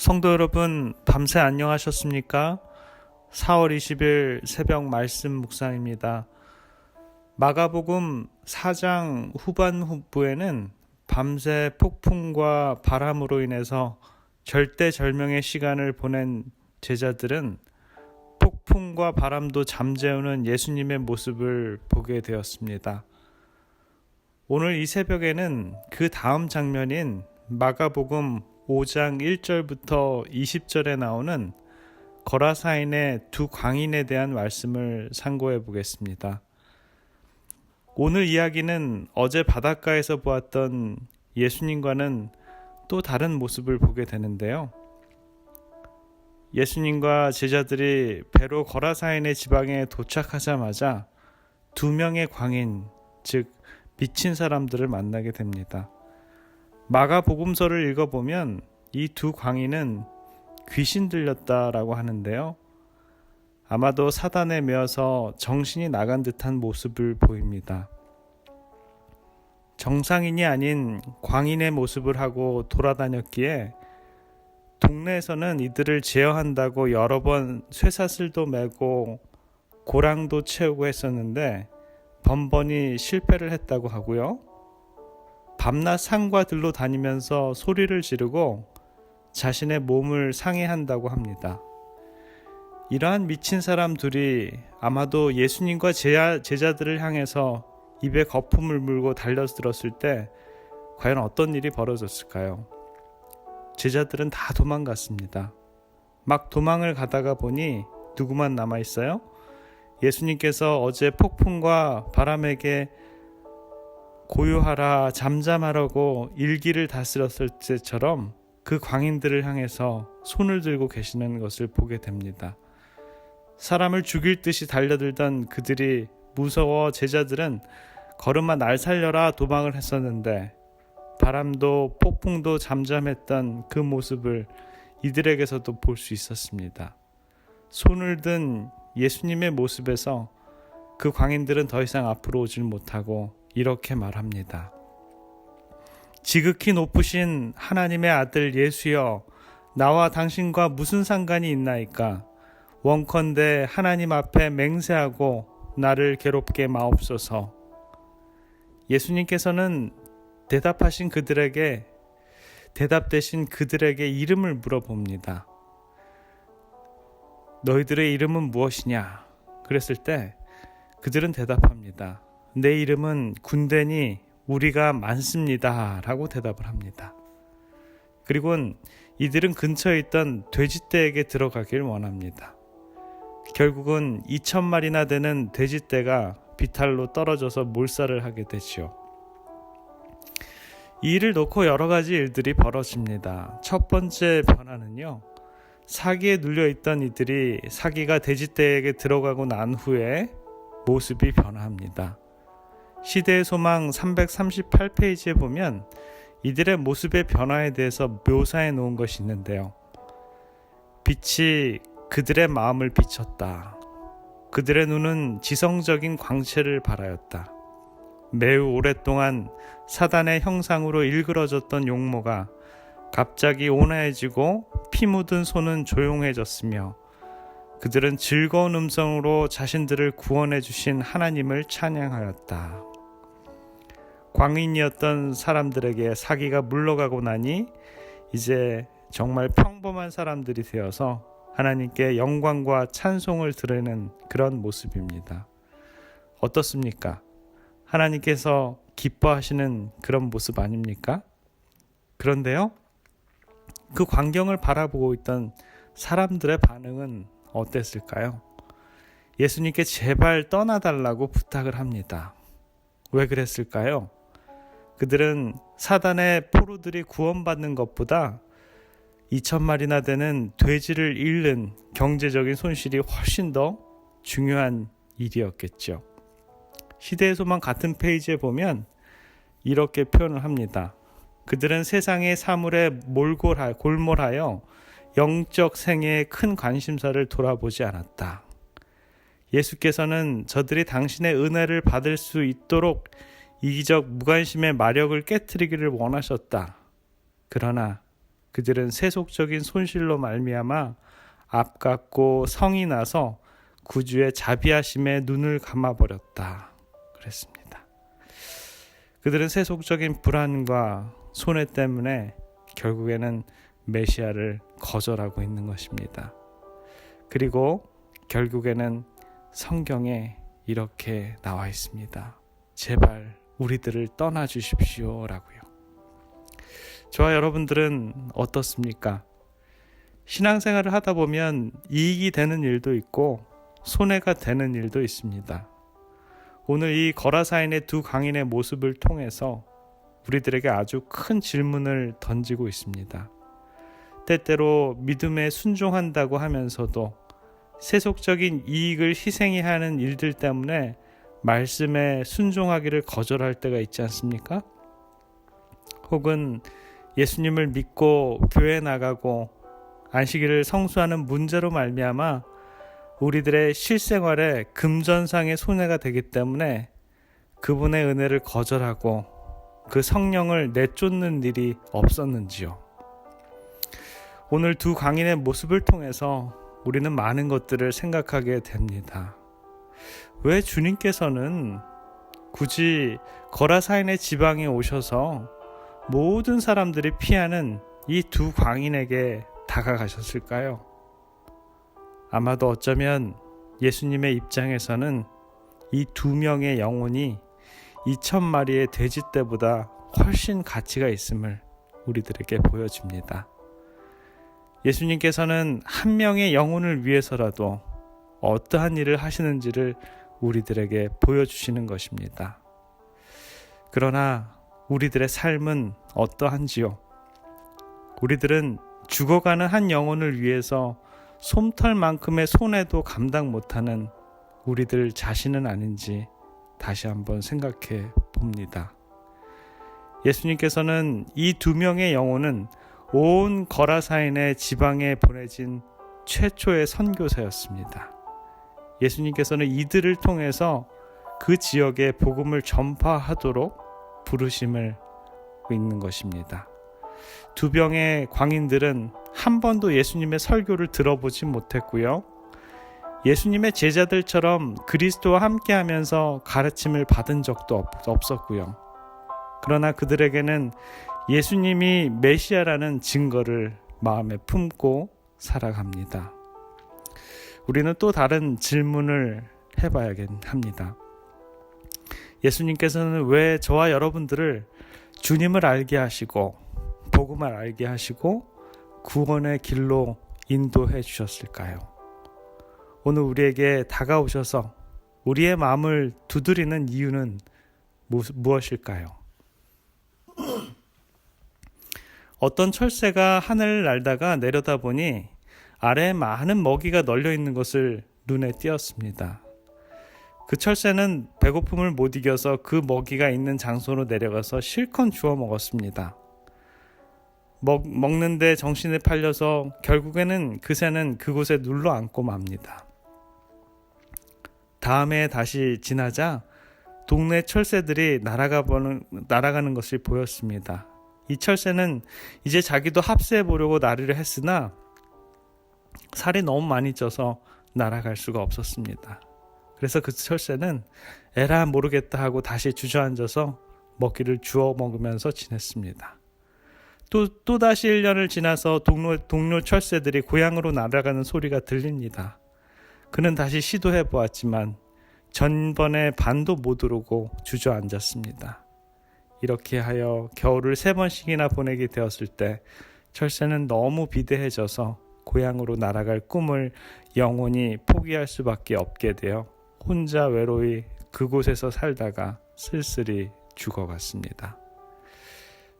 성도 여러분, 밤새 안녕하셨습니까? 4월 20일 새벽 말씀 묵상입니다. 마가복음 4장 후반부에는 밤새 폭풍과 바람으로 인해서 절대절명의 시간을 보낸 제자들은 폭풍과 바람도 잠재우는 예수님의 모습을 보게 되었습니다. 오늘 이 새벽에는 그 다음 장면인 마가복음 5장 1절부터 20절에 나오는 거라사인의 두 광인에 대한 말씀을 상고해 보겠습니다. 오늘 이야기는 어제 바닷가에서 보았던 예수님과는 또 다른 모습을 보게 되는데요. 예수님과 제자들이 배로 거라사인의 지방에 도착하자마자 두 명의 광인, 즉 미친 사람들을 만나게 됩니다. 마가복음서를 읽어보면 이 두 광인은 귀신 들렸다라고 하는데요. 아마도 사단에 매어서 정신이 나간 듯한 모습을 보입니다. 정상인이 아닌 광인의 모습을 하고 돌아다녔기에 동네에서는 이들을 제어한다고 여러 번 쇠사슬도 메고 고랑도 채우고 했었는데 번번이 실패를 했다고 하고요. 밤낮 산과 들로 다니면서 소리를 지르고 자신의 몸을 상해한다고 합니다. 이러한 미친 사람 둘이 아마도 예수님과 제자들을 향해서 입에 거품을 물고 달려들었을 때 과연 어떤 일이 벌어졌을까요? 제자들은 다 도망갔습니다. 막 도망을 가다가 보니 누구만 남아있어요? 예수님께서 어제 폭풍과 바람에게 고요하라, 잠잠하라고 일기를 다스렸을 때처럼 그 광인들을 향해서 손을 들고 계시는 것을 보게 됩니다. 사람을 죽일 듯이 달려들던 그들이 무서워 제자들은 걸음아 날 살려라 도망을 했었는데 바람도 폭풍도 잠잠했던 그 모습을 이들에게서도 볼 수 있었습니다. 손을 든 예수님의 모습에서 그 광인들은 더 이상 앞으로 오질 못하고 이렇게 말합니다. 지극히 높으신 하나님의 아들 예수여, 나와 당신과 무슨 상관이 있나이까? 원컨대 하나님 앞에 맹세하고 나를 괴롭게 마옵소서. 예수님께서는 대답 대신 그들에게 이름을 물어봅니다. 너희들의 이름은 무엇이냐? 그랬을 때 그들은 대답합니다. 내 이름은 군대니 우리가 많습니다 라고 대답을 합니다. 그리고는 이들은 근처에 있던 돼지떼에게 들어가길 원합니다. 결국은 2,000마리나 되는 돼지떼가 비탈로 떨어져서 몰살을 하게 되죠. 이 일을 놓고 여러 가지 일들이 벌어집니다. 첫 번째 변화는요, 사기에 눌려있던 이들이 사기가 돼지떼에게 들어가고 난 후에 모습이 변화합니다. 시대의 소망 338페이지에 보면 이들의 모습의 변화에 대해서 묘사해 놓은 것이 있는데요. 빛이 그들의 마음을 비췄다. 그들의 눈은 지성적인 광채를 발하였다. 매우 오랫동안 사단의 형상으로 일그러졌던 용모가 갑자기 온화해지고 피 묻은 손은 조용해졌으며 그들은 즐거운 음성으로 자신들을 구원해 주신 하나님을 찬양하였다. 광인이었던 사람들에게 사기가 물러가고 나니 이제 정말 평범한 사람들이 되어서 하나님께 영광과 찬송을 드리는 그런 모습입니다. 어떻습니까? 하나님께서 기뻐하시는 그런 모습 아닙니까? 그런데요, 그 광경을 바라보고 있던 사람들의 반응은 어땠을까요? 예수님께 제발 떠나달라고 부탁을 합니다. 왜 그랬을까요? 그들은 사단의 포로들이 구원받는 것보다 2,000마리나 되는 돼지를 잃는 경제적인 손실이 훨씬 더 중요한 일이었겠죠. 시대의 소망 같은 페이지에 보면 이렇게 표현을 합니다. 그들은 세상의 사물에 골몰하여 영적 생애의 큰 관심사를 돌아보지 않았다. 예수께서는 저들이 당신의 은혜를 받을 수 있도록 이기적 무관심의 마력을 깨트리기를 원하셨다. 그러나 그들은 세속적인 손실로 말미암아 앞갖고 성이 나서 구주의 자비하심에 눈을 감아버렸다 그랬습니다. 그들은 세속적인 불안과 손해 때문에 결국에는 메시아를 거절하고 있는 것입니다. 그리고 결국에는 성경에 이렇게 나와 있습니다. 제발 우리들을 떠나 주십시오 라고요. 저와 여러분들은 어떻습니까? 신앙생활을 하다 보면 이익이 되는 일도 있고 손해가 되는 일도 있습니다. 오늘 이 거라사인의 두 강인의 모습을 통해서 우리들에게 아주 큰 질문을 던지고 있습니다. 때때로 믿음에 순종한다고 하면서도 세속적인 이익을 희생해야 하는 일들 때문에 말씀에 순종하기를 거절할 때가 있지 않습니까? 혹은 예수님을 믿고 교회 나가고 안식일을 성수하는 문제로 말미암아 우리들의 실생활에 금전상의 손해가 되기 때문에 그분의 은혜를 거절하고 그 성령을 내쫓는 일이 없었는지요. 오늘 두 강인의 모습을 통해서 우리는 많은 것들을 생각하게 됩니다. 왜 주님께서는 굳이 거라사인의 지방에 오셔서 모든 사람들이 피하는 이 두 광인에게 다가가셨을까요? 아마도 어쩌면 예수님의 입장에서는 이 두 명의 영혼이 2,000마리의 돼지 떼보다 훨씬 가치가 있음을 우리들에게 보여줍니다. 예수님께서는 한 명의 영혼을 위해서라도 어떠한 일을 하시는지를 우리들에게 보여주시는 것입니다. 그러나 우리들의 삶은 어떠한지요? 우리들은 죽어가는 한 영혼을 위해서 솜털만큼의 손해도 감당 못하는 우리들 자신은 아닌지 다시 한번 생각해 봅니다. 예수님께서는 이 두 명의 영혼은 온 거라사인의 지방에 보내진 최초의 선교사였습니다. 예수님께서는 이들을 통해서 그 지역에 복음을 전파하도록 부르심을 있는 것입니다. 두 명의 광인들은 한 번도 예수님의 설교를 들어보지 못했고요. 예수님의 제자들처럼 그리스도와 함께하면서 가르침을 받은 적도 없었고요. 그러나 그들에게는 예수님이 메시아라는 증거를 마음에 품고 살아갑니다. 우리는 또 다른 질문을 해봐야합니다. 예수님께서는 왜 저와 여러분들을 주님을 알게 하시고 복음을 알게 하시고 구원의 길로 인도해 주셨을까요? 오늘 우리에게 다가오셔서 우리의 마음을 두드리는 이유는 무엇일까요? 어떤 철새가 하늘을 날다가 내려다보니 아래에 많은 먹이가 널려 있는 것을 눈에 띄었습니다. 그 철새는 배고픔을 못 이겨서 그 먹이가 있는 장소로 내려가서 실컷 주워 먹었습니다. 먹는데 정신에 팔려서 결국에는 그 새는 그곳에 눌러 앉고 맙니다. 다음에 다시 지나자 동네 철새들이 날아가는 것이 보였습니다. 이 철새는 이제 자기도 합세해 보려고 나르려 했으나 살이 너무 많이 쪄서 날아갈 수가 없었습니다. 그래서 그 철새는 에라 모르겠다 하고 다시 주저앉아서 먹이를 주워 먹으면서 지냈습니다. 또다시 1년을 지나서 동료 철새들이 고향으로 날아가는 소리가 들립니다. 그는 다시 시도해 보았지만 전번에 반도 못 오르고 주저앉았습니다. 이렇게 하여 겨울을 3번씩이나 보내게 되었을 때 철새는 너무 비대해져서 고향으로 날아갈 꿈을 영원히 포기할 수밖에 없게 되어 혼자 외로이 그곳에서 살다가 쓸쓸히 죽어갔습니다.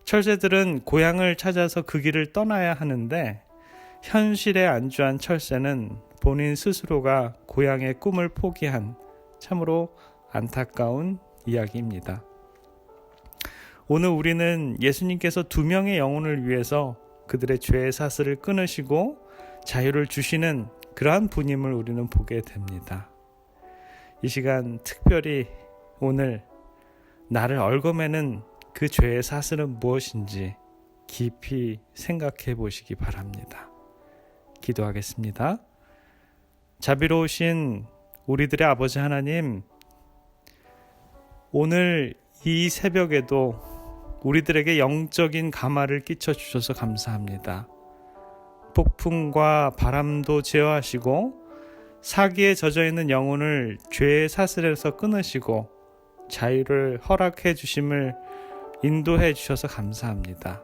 철새들은 고향을 찾아서 그 길을 떠나야 하는데 현실에 안주한 철새는 본인 스스로가 고향의 꿈을 포기한 참으로 안타까운 이야기입니다. 오늘 우리는 예수님께서 2명의 영혼을 위해서 그들의 죄의 사슬을 끊으시고 자유를 주시는 그러한 분임을 우리는 보게 됩니다. 이 시간 특별히 오늘 나를 얽어매는 그 죄의 사슬은 무엇인지 깊이 생각해 보시기 바랍니다. 기도하겠습니다. 자비로우신 우리들의 아버지 하나님, 오늘 이 새벽에도 우리들에게 영적인 감화를 끼쳐 주셔서 감사합니다. 폭풍과 바람도 제어하시고 사기에 젖어 있는 영혼을 죄의 사슬에서 끊으시고 자유를 허락해 주심을 인도해 주셔서 감사합니다.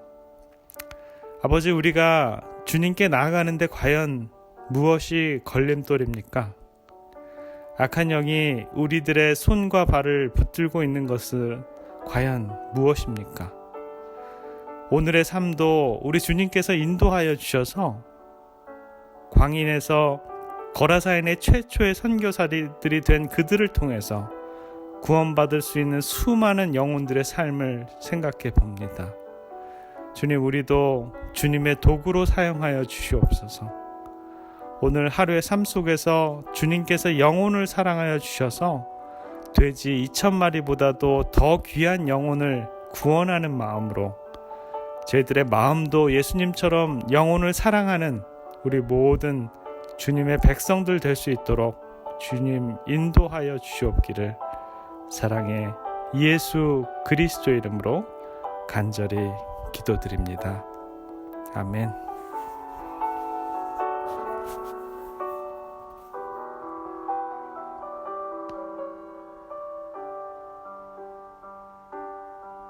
아버지, 우리가 주님께 나아가는데 과연 무엇이 걸림돌입니까? 악한 영이 우리들의 손과 발을 붙들고 있는 것은 과연 무엇입니까? 오늘의 삶도 우리 주님께서 인도하여 주셔서 광인에서 거라사인의 최초의 선교사들이 된 그들을 통해서 구원받을 수 있는 수많은 영혼들의 삶을 생각해 봅니다. 주님, 우리도 주님의 도구로 사용하여 주시옵소서. 오늘 하루의 삶 속에서 주님께서 영혼을 사랑하여 주셔서 돼지 2,000마리보다도 더 귀한 영혼을 구원하는 마음으로 저희들의 마음도 예수님처럼 영혼을 사랑하는 우리 모든 주님의 백성들 될 수 있도록 주님 인도하여 주시옵기를 사랑의 예수 그리스도 이름으로 간절히 기도드립니다. 아멘.